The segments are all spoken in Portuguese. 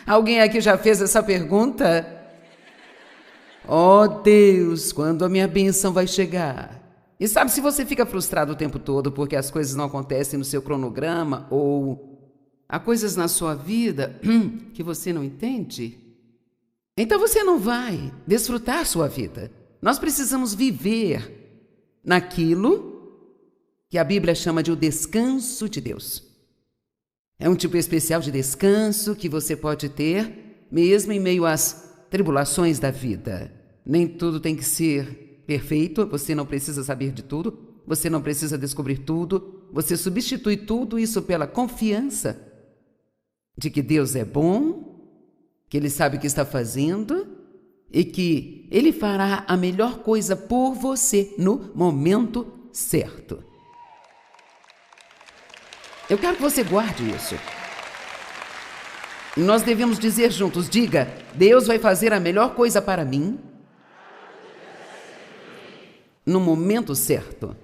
Alguém aqui já fez essa pergunta? Oh Deus, quando a minha bênção vai chegar? E sabe, se você fica frustrado o tempo todo porque as coisas não acontecem no seu cronograma ou há coisas na sua vida que você não entende, então você não vai desfrutar sua vida. Nós precisamos viver naquilo que a Bíblia chama de o descanso de Deus. É um tipo especial de descanso que você pode ter mesmo em meio às tribulações da vida. Nem tudo tem que ser perfeito, você não precisa saber de tudo, você não precisa descobrir tudo, você substitui tudo isso pela confiança de que Deus é bom, que Ele sabe o que está fazendo e que Ele fará a melhor coisa por você no momento certo. Eu quero que você guarde isso. E nós devemos dizer juntos, diga, Deus vai fazer a melhor coisa para mim no momento certo.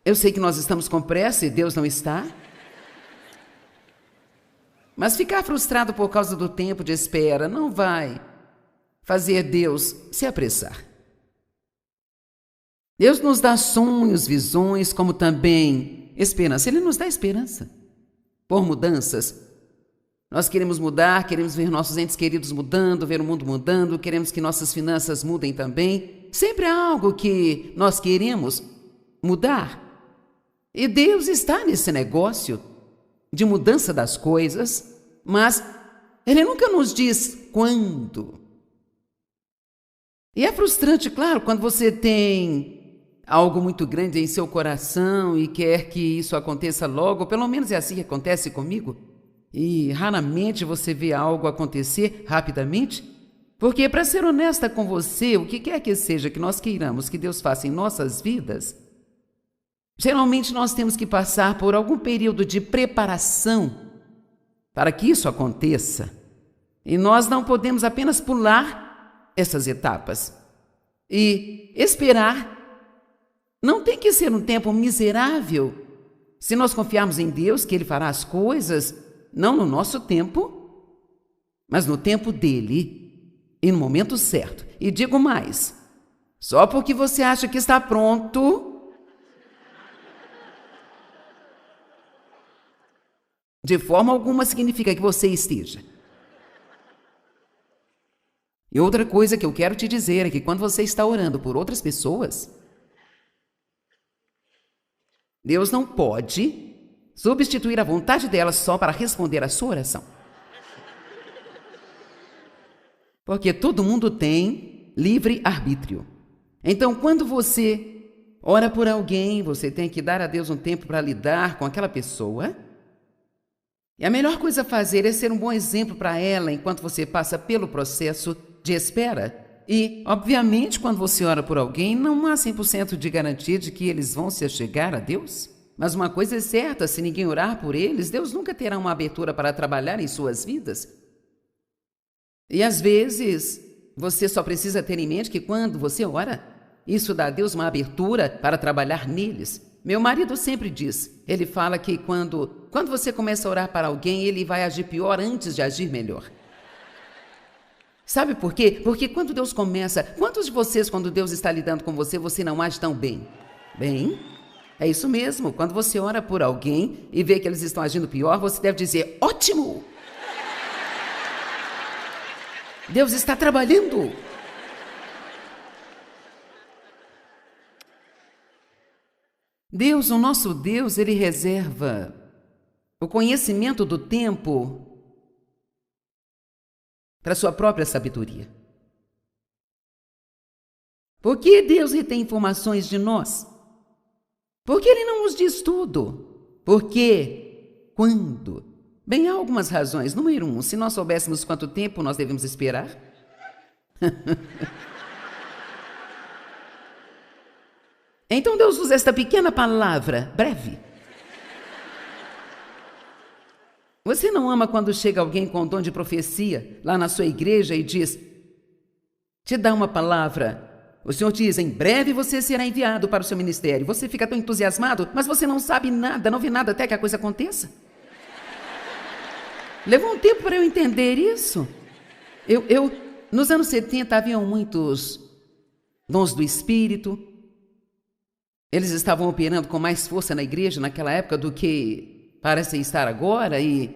Eu sei que nós estamos com pressa e Deus não está. Mas ficar frustrado por causa do tempo de espera não vai fazer Deus se apressar. Deus nos dá sonhos, visões, como também esperança. Ele nos dá esperança por mudanças. Nós queremos mudar, queremos ver nossos entes queridos mudando, ver o mundo mudando, queremos que nossas finanças mudem também. Sempre há algo que nós queremos mudar. E Deus está nesse negócio de mudança das coisas, mas Ele nunca nos diz quando. E é frustrante, claro, quando você tem algo muito grande em seu coração e quer que isso aconteça logo, pelo menos é assim que acontece comigo, e raramente você vê algo acontecer rapidamente, porque, para ser honesta com você, o que quer que seja que nós queiramos que Deus faça em nossas vidas, geralmente nós temos que passar por algum período de preparação para que isso aconteça, e nós não podemos apenas pular essas etapas e esperar. Não tem que ser um tempo miserável se nós confiarmos em Deus que Ele fará as coisas, não no nosso tempo, mas no tempo dEle e no momento certo. E digo mais, só porque você acha que está pronto, de forma alguma significa que você esteja. E outra coisa que eu quero te dizer é que quando você está orando por outras pessoas, Deus não pode substituir a vontade delas só para responder à sua oração. Porque todo mundo tem livre arbítrio. Então, quando você ora por alguém, você tem que dar a Deus um tempo para lidar com aquela pessoa. E a melhor coisa a fazer é ser um bom exemplo para ela enquanto você passa pelo processo de espera. E, obviamente, quando você ora por alguém, não há 100% de garantia de que eles vão se achegar a Deus. Mas uma coisa é certa, se ninguém orar por eles, Deus nunca terá uma abertura para trabalhar em suas vidas. E, às vezes, você só precisa ter em mente que quando você ora, isso dá a Deus uma abertura para trabalhar neles. Meu marido sempre diz, ele fala que quando você começa a orar para alguém, ele vai agir pior antes de agir melhor. Sabe por quê? Porque quando Deus começa... Quantos de vocês, quando Deus está lidando com você, você não age tão bem? Bem, é isso mesmo. Quando você ora por alguém e vê que eles estão agindo pior, você deve dizer, ótimo! Deus está trabalhando! Deus, o nosso Deus, Ele reserva o conhecimento do tempo para sua própria sabedoria. Por que Deus retém informações de nós? Por que Ele não nos diz tudo? Por quê? Quando? Bem, há algumas razões. Número 1, se nós soubéssemos quanto tempo nós devemos esperar. Então Deus usa esta pequena palavra, breve. Você não ama quando chega alguém com dom de profecia lá na sua igreja e diz, te dá uma palavra. O Senhor diz, em breve você será enviado para o seu ministério. Você fica tão entusiasmado, mas você não sabe nada, não vê nada até que a coisa aconteça. Levou um tempo para eu entender isso. Nos anos 70 haviam muitos dons do Espírito. Eles estavam operando com mais força na igreja naquela época do que parece estar agora, e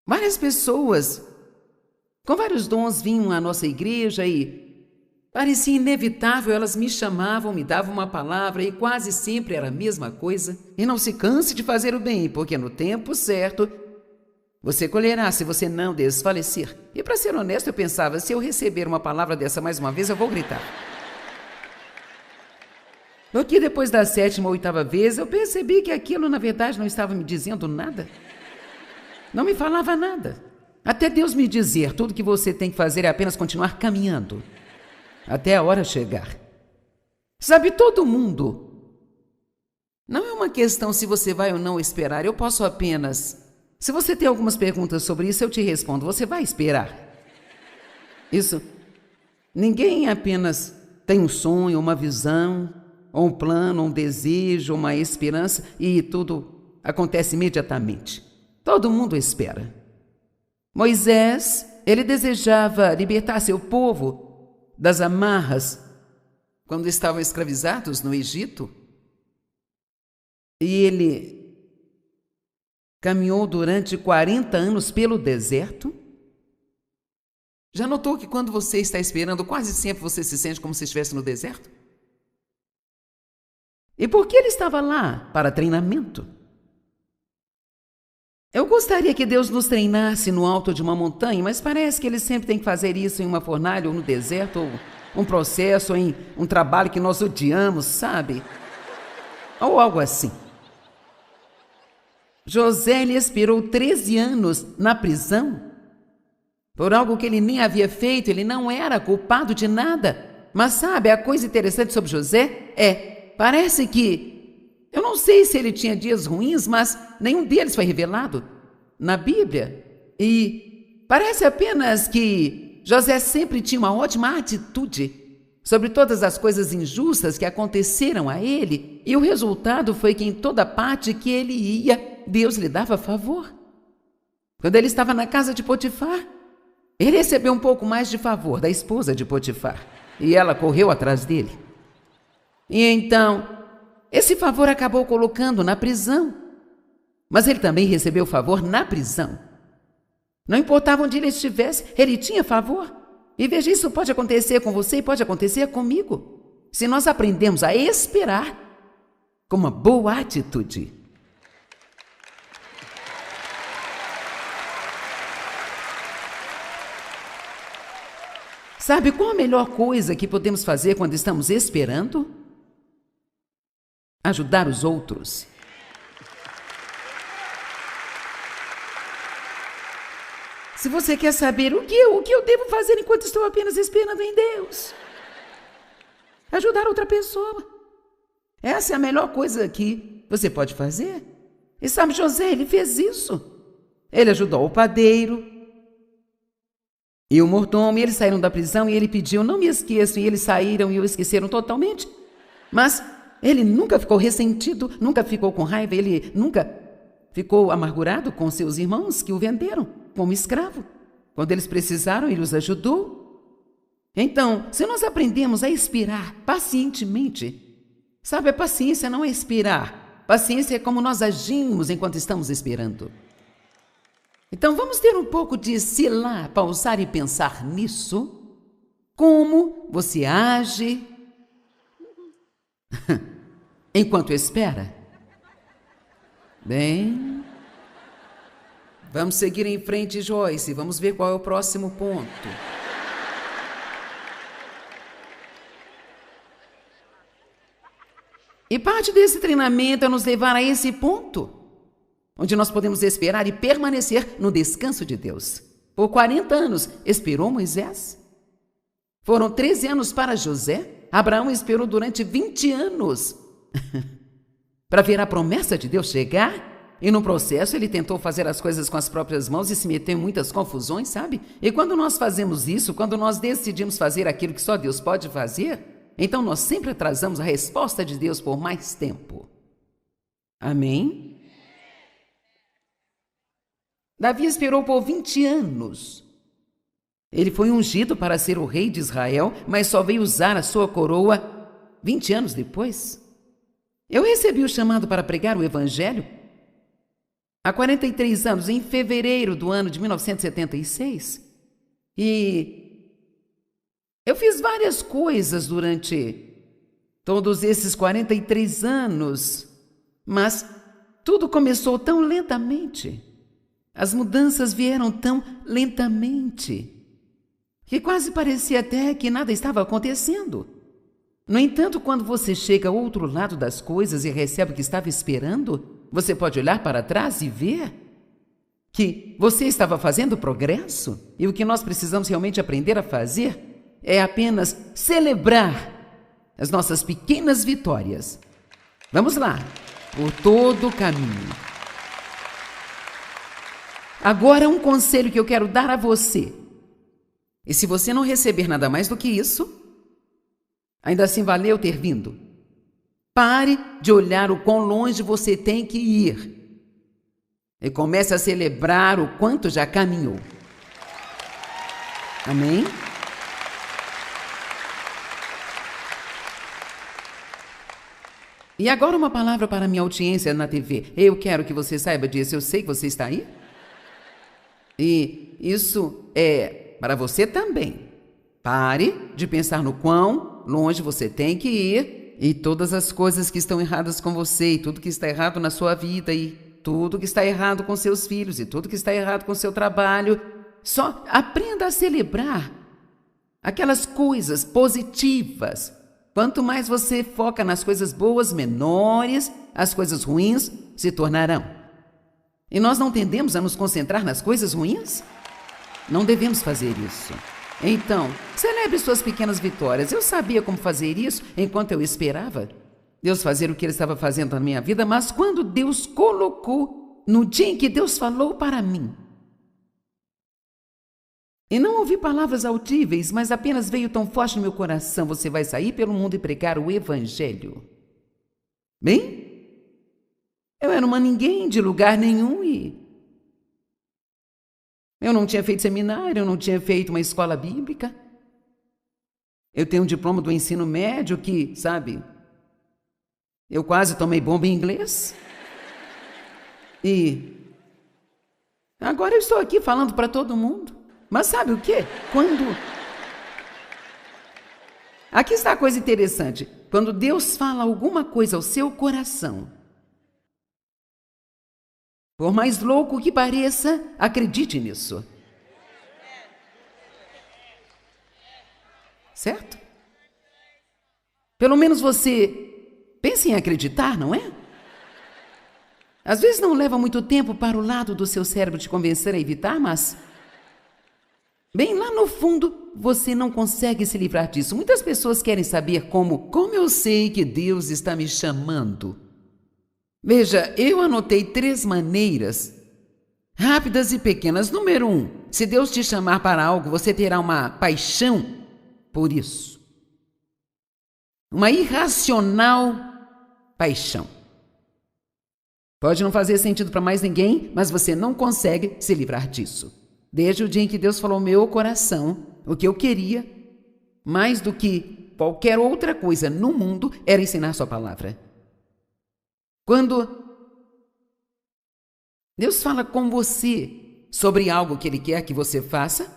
várias pessoas com vários dons vinham à nossa igreja e parecia inevitável, elas me chamavam, me davam uma palavra e quase sempre era a mesma coisa. E não se canse de fazer o bem, porque no tempo certo você colherá se você não desfalecer. E para ser honesto, eu pensava, se eu receber uma palavra dessa mais uma vez, eu vou gritar. Porque depois da 7ª ou 8ª vez, eu percebi que aquilo, na verdade, não estava me dizendo nada. Não me falava nada. Até Deus me dizer, tudo que você tem que fazer é apenas continuar caminhando, até a hora chegar. Sabe, todo mundo. Não é uma questão se você vai ou não esperar, eu posso apenas... Se você tem algumas perguntas sobre isso, eu te respondo, você vai esperar. Isso, ninguém apenas tem um sonho, uma visão, ou um plano, um desejo, uma esperança, e tudo acontece imediatamente. Todo mundo espera. Moisés, ele desejava libertar seu povo das amarras quando estavam escravizados no Egito. E ele caminhou durante 40 anos pelo deserto. Já notou que quando você está esperando, quase sempre você se sente como se estivesse no deserto? E por que ele estava lá? Para treinamento. Eu gostaria que Deus nos treinasse no alto de uma montanha, mas parece que Ele sempre tem que fazer isso em uma fornalha ou no deserto, ou um processo, ou em um trabalho que nós odiamos, sabe? Ou algo assim. José, ele esperou 13 anos na prisão por algo que ele nem havia feito, ele não era culpado de nada. Mas sabe, a coisa interessante sobre José parece que... Eu não sei se ele tinha dias ruins, mas nenhum deles foi revelado na Bíblia. E parece apenas que José sempre tinha uma ótima atitude sobre todas as coisas injustas que aconteceram a ele. E o resultado foi que em toda parte que ele ia, Deus lhe dava favor. Quando ele estava na casa de Potifar, ele recebeu um pouco mais de favor da esposa de Potifar. E ela correu atrás dele. E então... esse favor acabou colocando na prisão, mas ele também recebeu favor na prisão. Não importava onde ele estivesse, ele tinha favor. E veja, isso pode acontecer com você e pode acontecer comigo, se nós aprendemos a esperar com uma boa atitude. Sabe qual a melhor coisa que podemos fazer quando estamos esperando? Ajudar os outros. Se você quer saber o que eu devo fazer enquanto estou apenas esperando em Deus, ajudar outra pessoa. Essa é a melhor coisa que você pode fazer. E sabe, José, ele fez isso. Ele ajudou o padeiro e o mordomo, e eles saíram da prisão e ele pediu, não me esqueçam, e eles saíram e o esqueceram totalmente. Mas ele nunca ficou ressentido, nunca ficou com raiva, ele nunca ficou amargurado com seus irmãos que o venderam como escravo. Quando eles precisaram, ele os ajudou. Então, se nós aprendemos a esperar pacientemente, sabe, a paciência não é esperar. Paciência é como nós agimos enquanto estamos esperando. Então, vamos ter um pouco de se lá, pausar e pensar nisso. Como você age enquanto espera? Bem, vamos seguir em frente, Joyce. Vamos ver qual é o próximo ponto. E parte desse treinamento é nos levar a esse ponto, onde nós podemos esperar e permanecer no descanso de Deus. Por 40 anos esperou Moisés. Foram 13 anos para José. Abraão esperou durante 20 anos para ver a promessa de Deus chegar. E no processo ele tentou fazer as coisas com as próprias mãos e se meteu em muitas confusões, sabe? E quando nós fazemos isso, quando nós decidimos fazer aquilo que só Deus pode fazer, então nós sempre atrasamos a resposta de Deus por mais tempo. Amém? Davi esperou por 20 anos. Ele foi ungido para ser o rei de Israel, mas só veio usar a sua coroa 20 anos depois. Eu recebi o chamado para pregar o Evangelho há 43 anos, em fevereiro do ano de 1976. E eu fiz várias coisas durante todos esses 43 anos, mas tudo começou tão lentamente. As mudanças vieram tão lentamente que quase parecia até que nada estava acontecendo. No entanto, quando você chega ao outro lado das coisas e recebe o que estava esperando, você pode olhar para trás e ver que você estava fazendo progresso, e o que nós precisamos realmente aprender a fazer é apenas celebrar as nossas pequenas vitórias. Vamos lá, por todo o caminho. Agora, um conselho que eu quero dar a você. E se você não receber nada mais do que isso, ainda assim valeu ter vindo. Pare de olhar o quão longe você tem que ir e comece a celebrar o quanto já caminhou. Amém? E agora uma palavra para a minha audiência na TV. Eu quero que você saiba disso. Eu sei que você está aí. E isso é para você também. Pare de pensar no quão longe você tem que ir e todas as coisas que estão erradas com você e tudo que está errado na sua vida e tudo que está errado com seus filhos e tudo que está errado com seu trabalho. Só aprenda a celebrar aquelas coisas positivas. Quanto mais você foca nas coisas boas, menores as coisas ruins se tornarão. E nós não tendemos a nos concentrar nas coisas ruins? Não devemos fazer isso. Então, celebre suas pequenas vitórias. Eu sabia como fazer isso enquanto eu esperava Deus fazer o que Ele estava fazendo na minha vida, mas quando Deus colocou, no dia em que Deus falou para mim, e não ouvi palavras audíveis, mas apenas veio tão forte no meu coração: você vai sair pelo mundo e pregar o Evangelho. Bem, eu era uma ninguém de lugar nenhum e eu não tinha feito seminário, eu não tinha feito uma escola bíblica. Eu tenho um diploma do ensino médio que, sabe, eu quase tomei bomba em inglês. E agora eu estou aqui falando para todo mundo. Mas sabe o quê? Aqui está a coisa interessante. Quando Deus fala alguma coisa ao seu coração, por mais louco que pareça, acredite nisso. Certo? Pelo menos você pense em acreditar, não é? Às vezes não leva muito tempo para o lado do seu cérebro te convencer a evitar, mas bem lá no fundo você não consegue se livrar disso. Muitas pessoas querem saber como eu sei que Deus está me chamando. Veja, eu anotei 3 maneiras rápidas e pequenas. Número 1, se Deus te chamar para algo, você terá uma paixão por isso. Uma irracional paixão. Pode não fazer sentido para mais ninguém, mas você não consegue se livrar disso. Desde o dia em que Deus falou ao meu coração, o que eu queria, mais do que qualquer outra coisa no mundo, era ensinar sua palavra. Quando Deus fala com você sobre algo que Ele quer que você faça,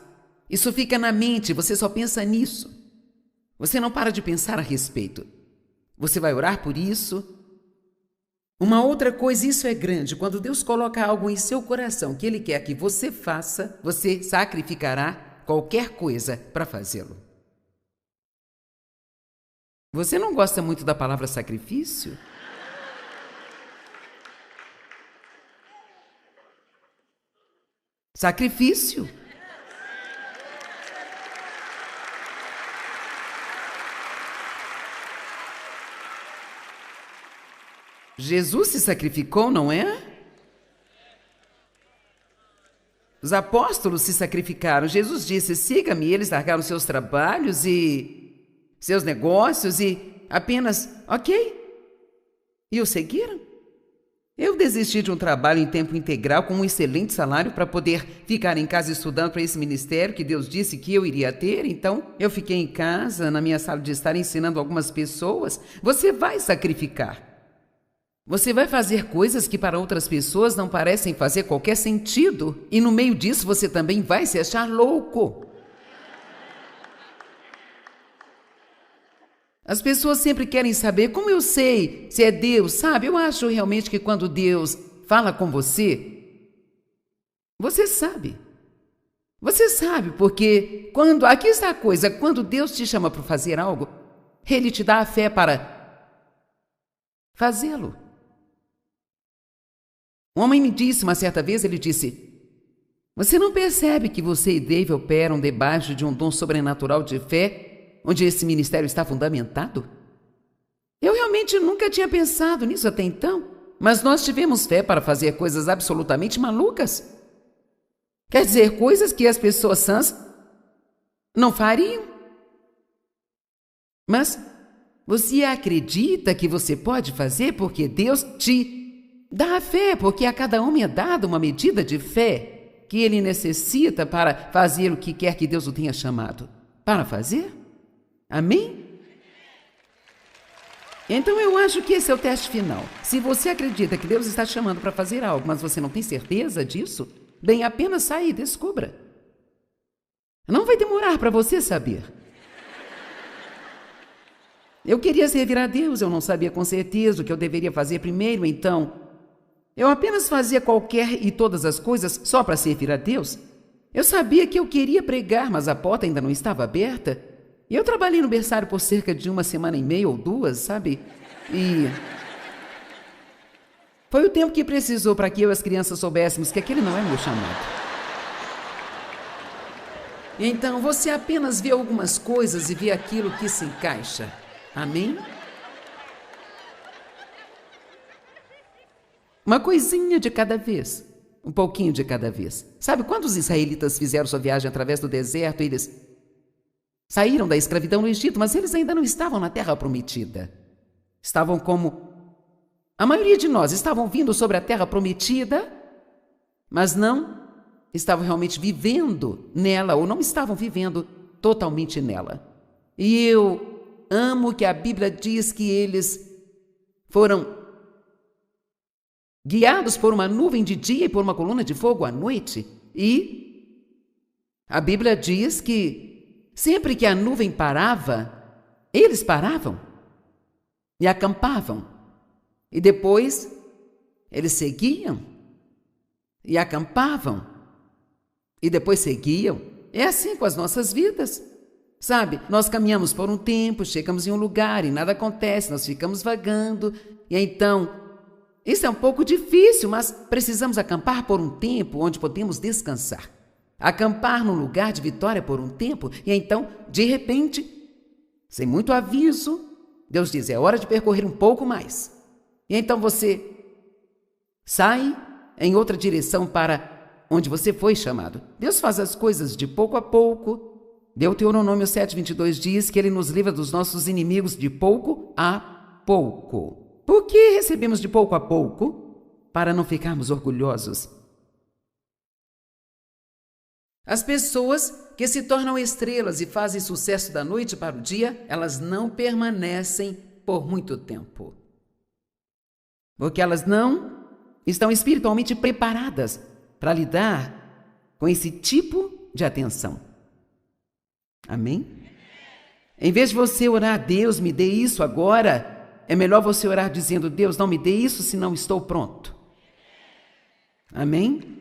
isso fica na mente, você só pensa nisso. Você não para de pensar a respeito. Você vai orar por isso. Uma outra coisa, isso é grande, quando Deus coloca algo em seu coração que Ele quer que você faça, você sacrificará qualquer coisa para fazê-lo. Você não gosta muito da palavra sacrifício? Sacrifício. Jesus se sacrificou, não é? Os apóstolos se sacrificaram. Jesus disse: siga-me. E eles largaram seus trabalhos e seus negócios e apenas, ok. E o seguiram. Eu desisti de um trabalho em tempo integral com um excelente salário para poder ficar em casa estudando para esse ministério que Deus disse que eu iria ter. Então, eu fiquei em casa, na minha sala de estar, ensinando algumas pessoas. Você vai sacrificar. Você vai fazer coisas que para outras pessoas não parecem fazer qualquer sentido. E no meio disso você também vai se achar louco. As pessoas sempre querem saber como eu sei se é Deus, sabe? Eu acho realmente que quando Deus fala com você, você sabe. Você sabe, porque aqui está a coisa, quando Deus te chama para fazer algo, Ele te dá a fé para fazê-lo. Um homem me disse uma certa vez, ele disse: você não percebe que você e Dave operam debaixo de um dom sobrenatural de fé, onde esse ministério está fundamentado? Eu realmente nunca tinha pensado nisso até então, mas nós tivemos fé para fazer coisas absolutamente malucas. Quer dizer, coisas que as pessoas sãs não fariam. Mas você acredita que você pode fazer porque Deus te dá a fé, porque a cada homem é dada uma medida de fé que ele necessita para fazer o que quer que Deus o tenha chamado para fazer? Amém? Então eu acho que esse é o teste final. Se você acredita que Deus está chamando para fazer algo, mas você não tem certeza disso, bem, apenas saia e descubra. Não vai demorar para você saber. Eu queria servir a Deus, eu não sabia com certeza o que eu deveria fazer primeiro, então eu apenas fazia qualquer e todas as coisas só para servir a Deus. Eu sabia que eu queria pregar, mas a porta ainda não estava aberta. E eu trabalhei no berçário por cerca de 1 semana e meia ou 2, sabe? E foi o tempo que precisou para que eu e as crianças soubéssemos que aquele não é meu chamado. Então você apenas vê algumas coisas e vê aquilo que se encaixa. Amém? Uma coisinha de cada vez, um pouquinho de cada vez. Sabe, quando os israelitas fizeram sua viagem através do deserto, eles saíram da escravidão no Egito, mas eles ainda não estavam na terra prometida. Estavam como a maioria de nós, estavam vindo sobre a terra prometida, mas não estavam realmente vivendo nela, ou não estavam vivendo totalmente nela. E eu amo que a Bíblia diz que eles foram guiados por uma nuvem de dia e por uma coluna de fogo à noite. E a Bíblia diz que sempre que a nuvem parava, eles paravam e acampavam. E depois eles seguiam e acampavam. E depois seguiam. É assim com as nossas vidas. Sabe, nós caminhamos por um tempo, chegamos em um lugar e nada acontece, nós ficamos vagando. E então, isso é um pouco difícil, mas precisamos acampar por um tempo onde podemos descansar. Acampar num lugar de vitória por um tempo, e então, de repente, sem muito aviso, Deus diz, é hora de percorrer um pouco mais. E então você sai em outra direção para onde você foi chamado. Deus faz as coisas de pouco a pouco. Deuteronômio 7:22 diz que Ele nos livra dos nossos inimigos de pouco a pouco. Por que recebemos de pouco a pouco? Para não ficarmos orgulhosos. As pessoas que se tornam estrelas e fazem sucesso da noite para o dia, elas não permanecem por muito tempo. Porque elas não estão espiritualmente preparadas para lidar com esse tipo de atenção. Amém? Em vez de você orar, Deus, me dê isso agora, é melhor você orar dizendo, Deus, não me dê isso se não estou pronto. Amém?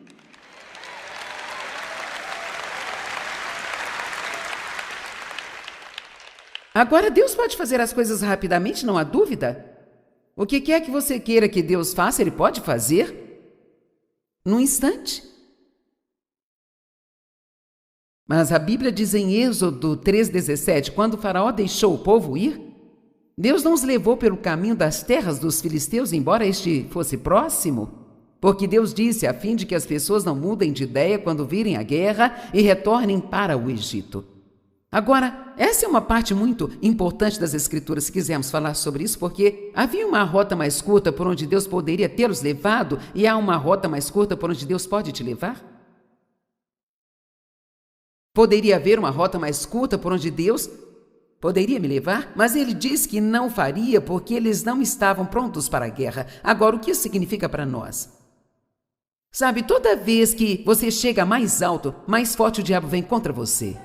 Agora, Deus pode fazer as coisas rapidamente, não há dúvida. O que quer que você queira que Deus faça, Ele pode fazer num instante. Mas a Bíblia diz em Êxodo 3,17, quando o faraó deixou o povo ir, Deus não os levou pelo caminho das terras dos filisteus, embora este fosse próximo, porque Deus disse a fim de que as pessoas não mudem de ideia quando virem a guerra e retornem para o Egito. Agora, essa é uma parte muito importante das Escrituras, se quisermos falar sobre isso, porque havia uma rota mais curta por onde Deus poderia tê-los levado e há uma rota mais curta por onde Deus pode te levar? Poderia haver uma rota mais curta por onde Deus poderia me levar, mas ele disse que não faria porque eles não estavam prontos para a guerra. Agora, o que isso significa para nós? Sabe, toda vez que você chega mais alto, mais forte o diabo vem contra você.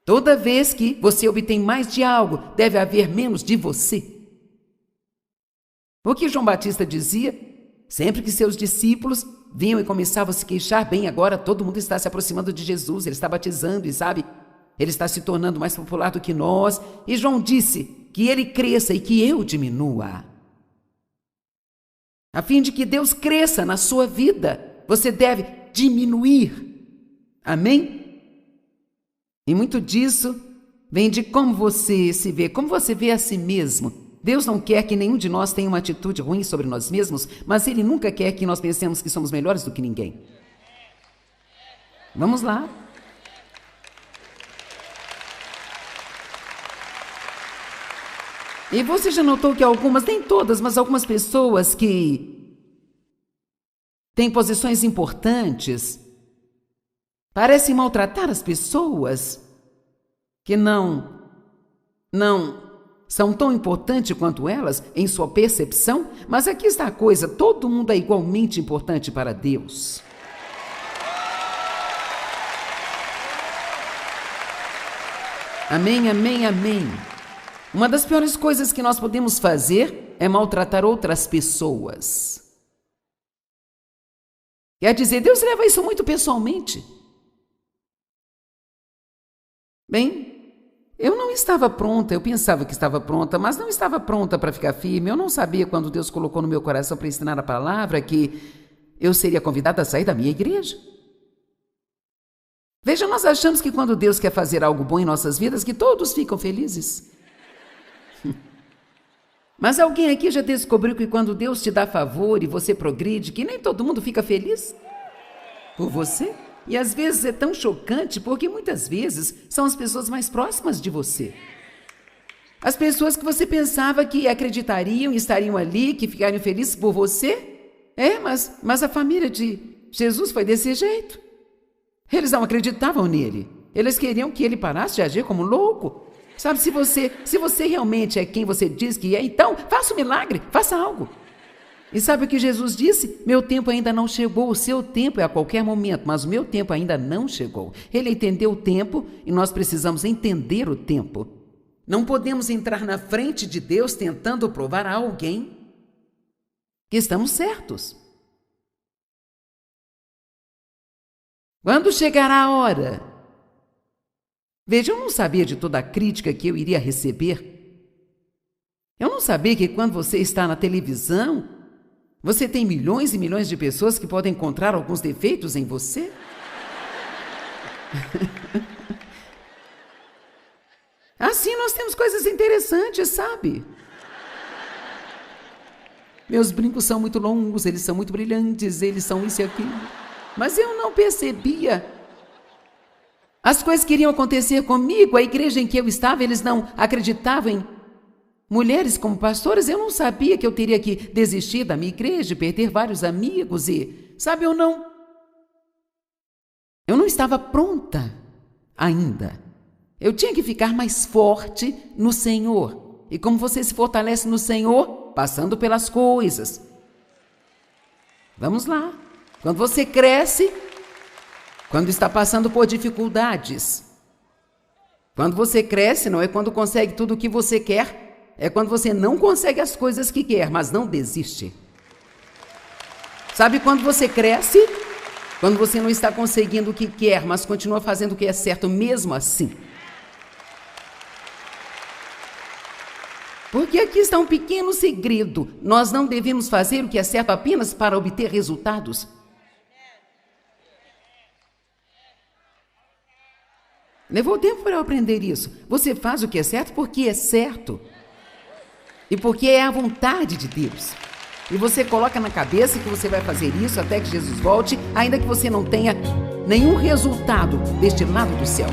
Toda vez que você obtém mais de algo, deve haver menos de você. O que João Batista dizia? Sempre que seus discípulos vinham e começavam a se queixar, bem, agora todo mundo está se aproximando de Jesus, ele está batizando e sabe, ele está se tornando mais popular do que nós. E João disse que ele cresça e que eu diminua. A fim de que Deus cresça na sua vida, você deve diminuir. Amém? E muito disso vem de como você se vê, como você vê a si mesmo. Deus não quer que nenhum de nós tenha uma atitude ruim sobre nós mesmos, mas Ele nunca quer que nós pensemos que somos melhores do que ninguém. Vamos lá. E você já notou que algumas, nem todas, mas algumas pessoas que têm posições importantes parecem maltratar as pessoas que não são tão importantes quanto elas em sua percepção, mas aqui está a coisa, todo mundo é igualmente importante para Deus. Amém, amém, amém. Uma das piores coisas que nós podemos fazer é maltratar outras pessoas. Quer dizer, Deus leva isso muito pessoalmente. Bem, eu não estava pronta, eu pensava que estava pronta, mas não estava pronta para ficar firme. Eu não sabia quando Deus colocou no meu coração para ensinar a palavra que eu seria convidada a sair da minha igreja. Veja, nós achamos que quando Deus quer fazer algo bom em nossas vidas, que todos ficam felizes. Mas alguém aqui já descobriu que quando Deus te dá favor e você progride, que nem todo mundo fica feliz por você? E às vezes é tão chocante porque muitas vezes são as pessoas mais próximas de você. As pessoas que você pensava que acreditariam e estariam ali, que ficariam felizes por você. Mas a família de Jesus foi desse jeito. Eles não acreditavam nele. Eles queriam que ele parasse de agir como louco. Sabe, se você realmente é quem você diz que é, então faça um milagre, faça algo. E sabe o que Jesus disse? Meu tempo ainda não chegou, o seu tempo é a qualquer momento, mas o meu tempo ainda não chegou. Ele entendeu o tempo e nós precisamos entender o tempo. Não podemos entrar na frente de Deus tentando provar a alguém que estamos certos. Quando chegará a hora? Veja, eu não sabia de toda a crítica que eu iria receber. Eu não sabia que quando você está na televisão, você tem milhões e milhões de pessoas que podem encontrar alguns defeitos em você. Assim nós temos coisas interessantes, sabe? Meus brincos são muito longos, eles são muito brilhantes, eles são isso e aquilo. Mas eu não percebia. As coisas que iriam acontecer comigo, a igreja em que eu estava, eles não acreditavam em mulheres como pastoras. Eu não sabia que eu teria que desistir da minha igreja, perder vários amigos e, sabe, eu não estava pronta ainda. Eu tinha que ficar mais forte no Senhor. E como você se fortalece no Senhor? Passando pelas coisas. Vamos lá. Quando você cresce, quando está passando por dificuldades. Quando você cresce, não é quando consegue tudo o que você quer, é quando você não consegue as coisas que quer, mas não desiste. Sabe quando você cresce? Quando você não está conseguindo o que quer, mas continua fazendo o que é certo mesmo assim. Porque aqui está um pequeno segredo. Nós não devemos fazer o que é certo apenas para obter resultados. Levou tempo para eu aprender isso. Você faz o que é certo porque é certo. E porque é a vontade de Deus. E você coloca na cabeça que você vai fazer isso até que Jesus volte, ainda que você não tenha nenhum resultado deste lado do céu.